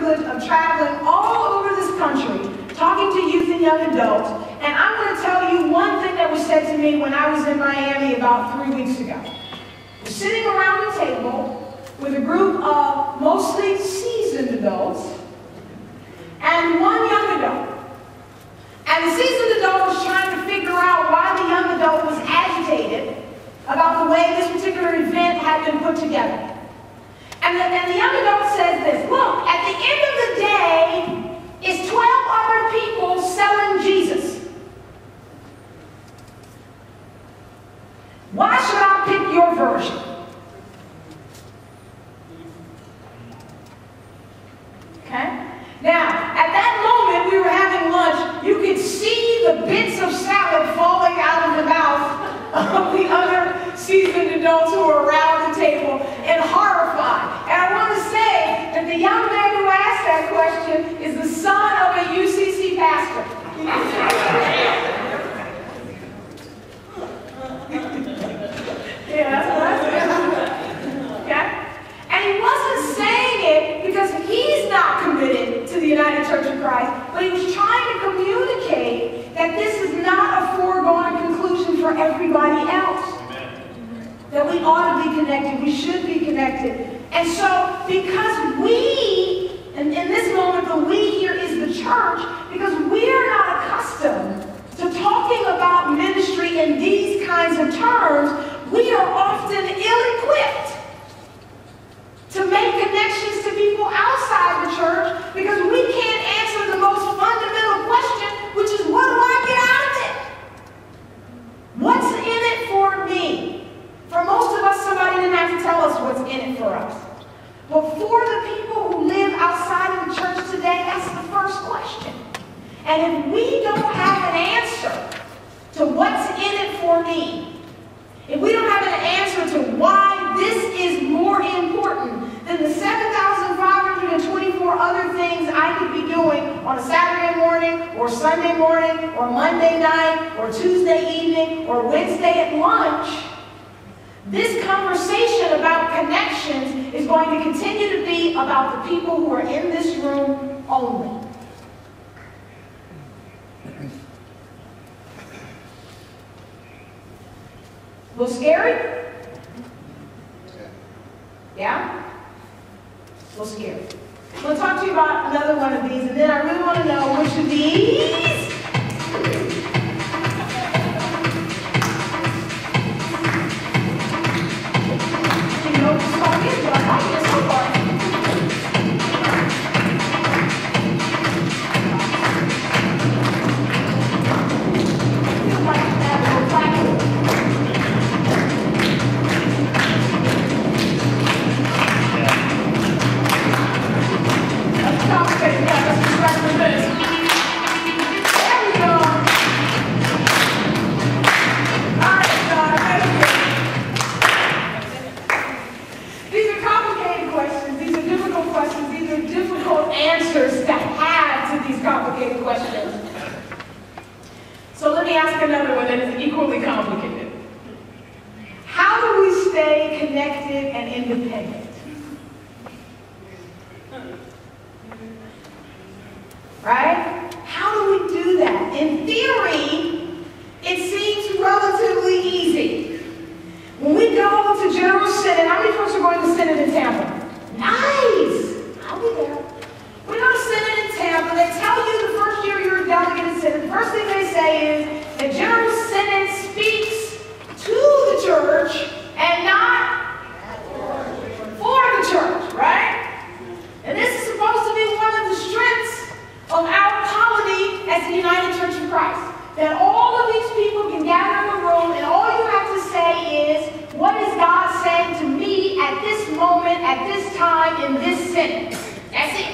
privilege of traveling all over this country, talking to youth and young adults, and I'm going to tell you one thing that was said to me when I was in Miami about 3 weeks ago. We're sitting around the table with a group of mostly seasoned adults and one young adult. And the seasoned adult was trying to figure out why the young adult was agitated about the way this particular event had been put together. And the young adult says this: look, at the end of the day, it's 12 other people selling Jesus. Why should I pick your version? Okay? Now, at that moment, we were having lunch. You could see the bits of salad falling out of the mouth of the other seasoned adults who were around the table and horrified. And I want to say that the young man who asked that question is the son of a UCC pastor. Yeah, that's okay? And he wasn't saying it because he's not committed to the United Church of Christ, but he was trying to communicate that this is not a foregone conclusion for everybody else. That we ought to be connected, we should be connected. And so, because we, and in this moment the we here is the church, because we are not accustomed to talking about ministry in these kinds of terms, we are often ill-equipped to make connections to people outside the church because we can't answer the most fundamental question, which is, what do I get out of it? What's in it for me? For most of us, somebody didn't have to tell us what's in it for us. But for the people who live outside of the church today, that's the first question. And if we don't have an answer to what's in it for me, if we don't have an answer to why this is more important than the 7,524 other things I could be doing on a Saturday morning, or Sunday morning, or Monday night, or Tuesday evening, or Wednesday at lunch, this conversation about connections is going to continue to be about the people who are in this room only. A little scary? Yeah? A little scary. I'm going to talk to you about another one of these, and then I really want to know which of these you know what this song is, but I like it so far. Answers to have to these complicated questions. So let me ask another one that is equally complicated. How do we stay connected and independent? Right? How do we do that? In theory, it seems relatively easy. When we go to General Synod, how many folks are going to Synod in Tampa? Nice! I'll be there. We go to Synod in Tampa. They tell you the first year you're a delegate in Synod, the first thing they say is that General Synod speaks to the church and not for the church, right? And this is supposed to be one of the strengths of our polity as the United Church of Christ. That all of these people can gather in the room and all you have to say is, what is God saying to me at this moment, at this time, in this Synod? That's it.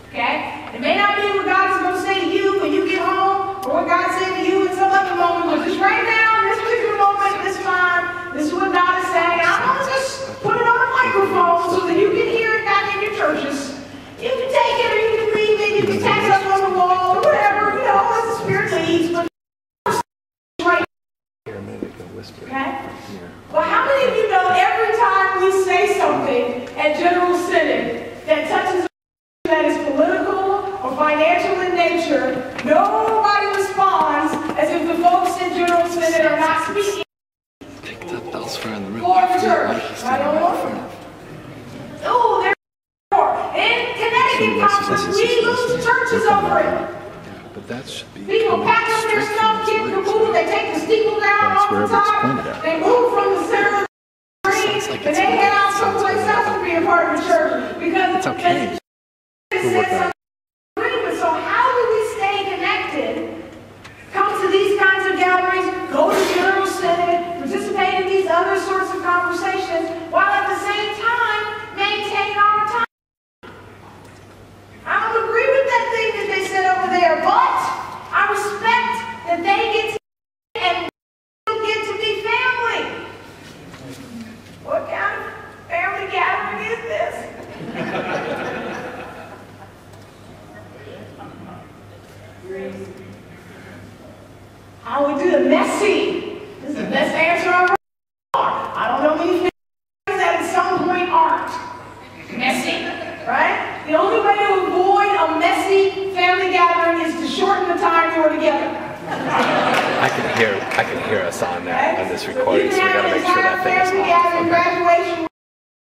Okay? It may not be what God is going to say to you when you get home, or what God's saying to you in some other moment, but just right now, in this particular moment, this time, this is what God is saying. I'm going to just put it on a microphone so that you can hear it back in your churches. You can take it or you can leave it, you can tack it up on the wall or whatever, you know, as the Spirit leads. But right. Okay? Well, how many of you know every time we say something at General Synod that touches that is get conference, we lose churches over it. But that should be people pack up their stuff, kick the move, they take the steeple down off the top, they move from the center of the street, and they head out someplace else to be a part of the church. Because it's okay. So how do we stay connected? Come to these kinds of gatherings, go to the General Synod, participate in these other sorts of conversations, while at the same time maintain our time. I don't agree with that thing that they said over there, but I respect that they get to and we get to be family. What kind of family gathering is this? How we do the messy. This is the best answer I've heard. I don't know many families that at some point aren't messy, right? The only way to avoid a messy family gathering is to shorten the time you're together. I can hear us on that on this recording, so we got to make sure that thing is on. Graduation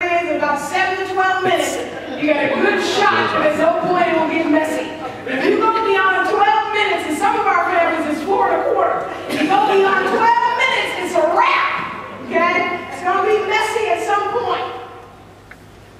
is about 7 to 12 minutes. You got a good shot, but there's no point it will get messy. If you go beyond 12 minutes, in some of our families it's 4 1/4. If you go beyond 12 minutes, it's a wrap. Okay? It's going to be messy at some point.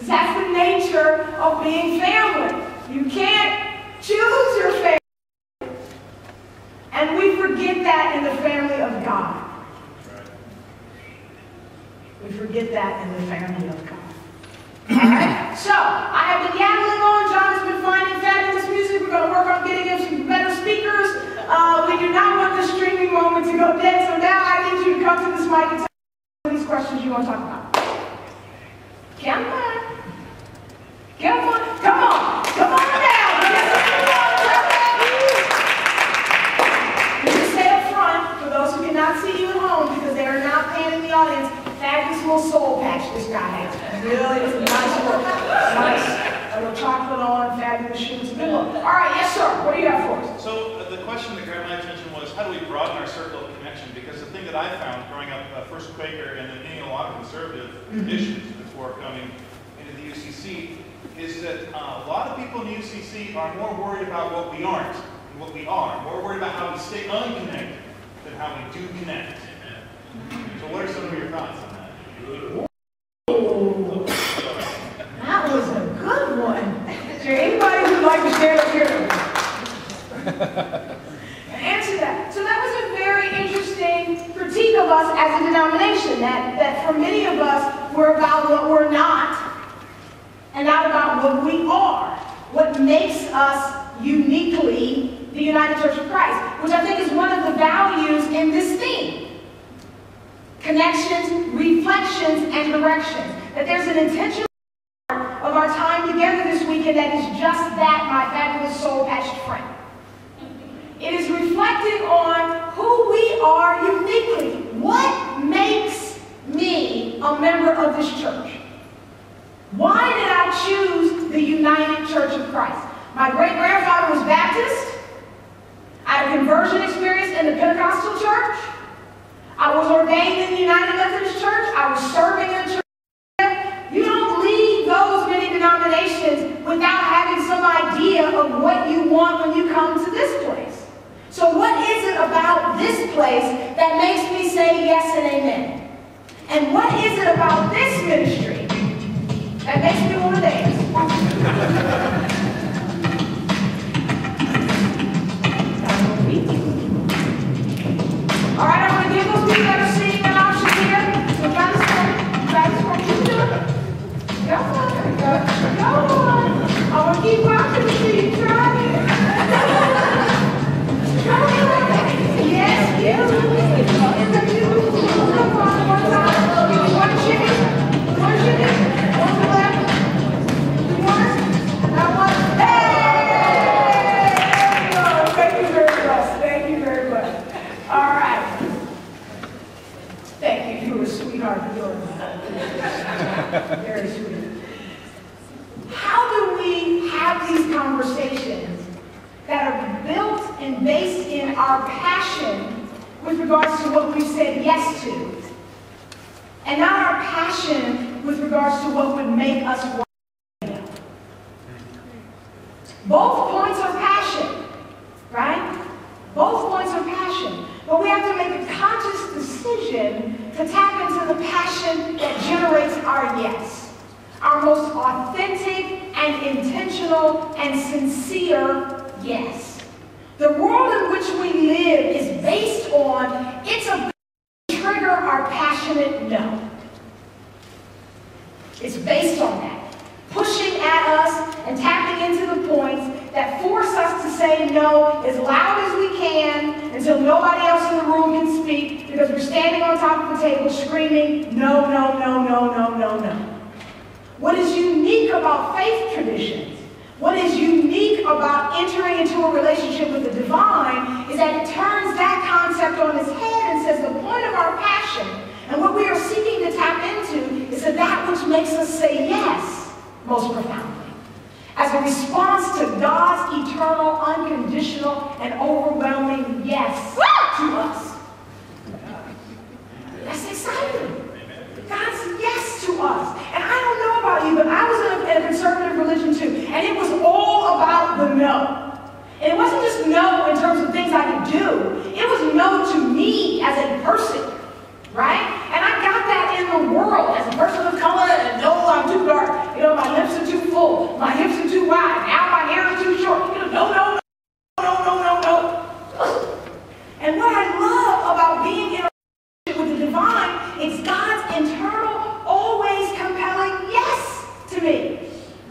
That's the nature of being family. You can't choose your family. And we forget that in the family of God. We forget that in the family of God. Alright? So, I have been yabbling on. John has been finding fabulous music. We're going to work on getting him some better speakers. We do not want the streaming moment to go dead. So now I need you to come to this mic and tell me these questions you want to talk about. Come on. Come on. Come on. Come on down. You can stay up front for those who cannot see you at home because they are not paying in the audience. Fabulous little soul patch this guy has. Really, it's a nice look. Nice. A little chocolate on, fabulous shoes. Good look. All right, yes, sir. What do you have for us? So the question that grabbed my attention was, how do we broaden our circle of connection? Because the thing that I found growing up, first Quaker and then being a lot of conservative traditions before coming into the UCC, is that a lot of people in the UCC are more worried about what we aren't and what we are, more worried about how we stay unconnected than how we do connect. So what are some of your thoughts on that? That was a good one. Is there anybody who'd like to stand up here and answer that? So that was a very interesting critique of us as a denomination, that for many of us, we're about what we're not and not about what we are. What makes us uniquely the United Church of Christ, which I think is one of the values in this theme. Connections, reflections, and directions. That there's an intentional part of our time together this weekend that is just that, my fabulous soul-patched friend. It is reflecting on who we are uniquely. What makes me a member of this church? Why did I choose the United Church of Christ? My great-grandfather was Baptist. I had a conversion experience in the Pentecostal church. I was ordained in the United Methodist Church. I was serving in church. You don't leave those many denominations without having some idea of what you want when you come to this place. So what is it about this place that makes me say yes and amen? And what is it about this ministry that makes me want to dance? All right, I'm going to give those people that are sitting an option here. So guys, keep doing it. Go on. Go on. I'm going to keep watching until you try it. Go on. Yes, you. Come on, one time. One chicken. One chicken. One to the left. One. Now one. Hey! Oh, thank you very much. Thank you very much. All right. Thank you. You were a sweetheart. Very sweet. How do we have these conversations that are built and based in our passion with regards to what we said yes to, and not our passion with regards to what would make us want? Both points are passion, right? Both points are passion. But we have to make a conscious decision to tap into the passion that generates our yes. Our most authentic and intentional and sincere yes. The world in which we live is based on it's a trigger our passionate no. It's based on that. Pushing at us and tapping into the points that force us to say no as loud as we can until nobody else in the room can speak because we're standing on top of the table screaming, no, no, no, no, no, no, no. What is unique about faith traditions, what is unique about entering into a relationship with the divine is that it turns that concept on its head and says the point of our passion and what we are seeking to tap into is that which makes us say yes most profoundly. As a response to God's eternal, unconditional, and overwhelming yes to us. That's exciting. God's yes to us. And I don't know about you, but I was in a conservative religion too, and it was all about the no. And it wasn't just no in terms of things I could do. It was no to me as a person, right? And I got that in the world as a person of color, and no, I'm too dark. You know, my lips are too full. My hips are too wide. Now my hair is too short. You know, no, no, no, no, no, no. And what I love about being in a relationship with the divine is God's internal, always compelling yes to me.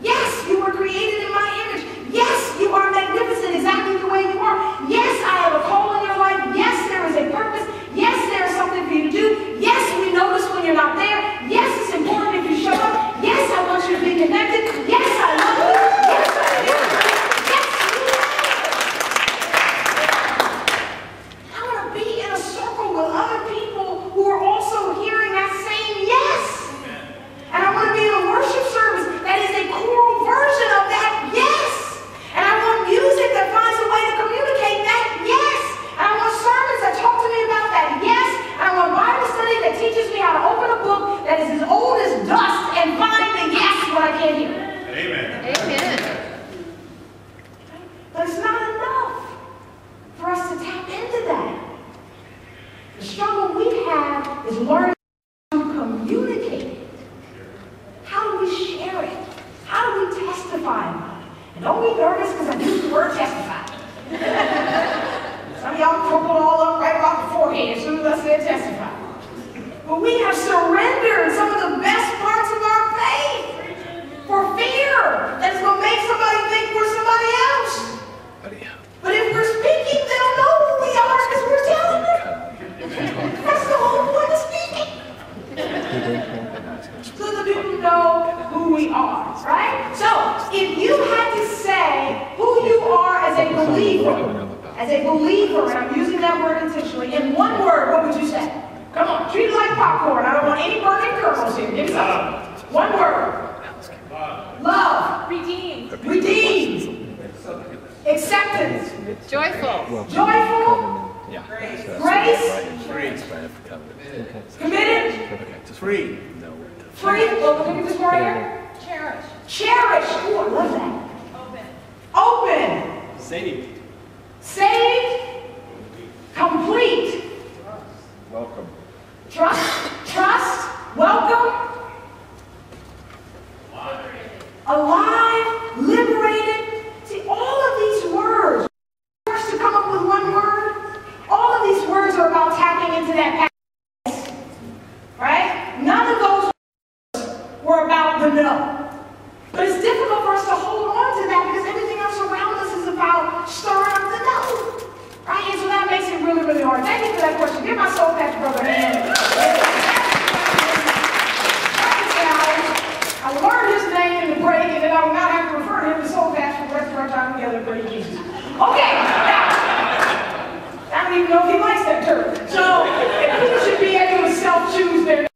Yes, you were created in my image. Yes, you are magnificent exactly the way you are. Yes, I have a call in your life. Yes, there is a purpose. Yes, there is something for you to do. Yes, we notice when you're not there. Yes, it's important if you show up. Yes, I want you to be connected. Yes, I love you. Yes, I do. Yes, I want to be in a circle with other people who are also hearing that same yes. And I want to be in a worship service that is a choral version of that yes. And I want music that finds a way to communicate that yes. And I want sermons that talk to me about that yes. And I want Bible study that teaches me how to open a book that is as old as dust and find the yes when I can't hear it. Amen. Amen. But it's not enough for us to tap into that. The struggle we have is learning to communicate it. How do we share it? How do we testify about it? And don't be nervous because I use the word testify. Some of y'all crumpled all up right about the forehead as soon as I said testify. But we have surrendered some of the best parts of our faith for fear that it's going to make somebody think we're somebody else. But if we're speaking, they'll know who we are because we're telling them. That's the whole point of speaking. So that people know who we are, right? So, if you had to say who you are as a believer, and I'm using that word intentionally, in one word, what would you say? Come on, treat it like popcorn. I don't want any burning kernels here. Give me something. One word. Love. Redeemed. Redeemed. Acceptance. Joyful. Joyful. Yeah. Grace. Committed. Free. Free. Well, look at this word here. Cherish. Cherish. Ooh, I love that. Open. Saved. Saved. Complete. Welcome. Trust. Welcome. Alive. Liberated. See, all of these words, forced to come up with one word, all of these words are about tapping into that past. Right? None of those words were about the no. But it's difficult for us to hold on to that because everything else around us is about stirring up the no. Right? And so that makes it really, really hard. Thank you for that question. Give my soul pastor brother a hand. I learned his name in the break, and then I will not have to refer to him as soul pastor for the rest of our time together. Praise Jesus. Okay, now, I don't even know if he likes that term. So, people should be able to self-choose their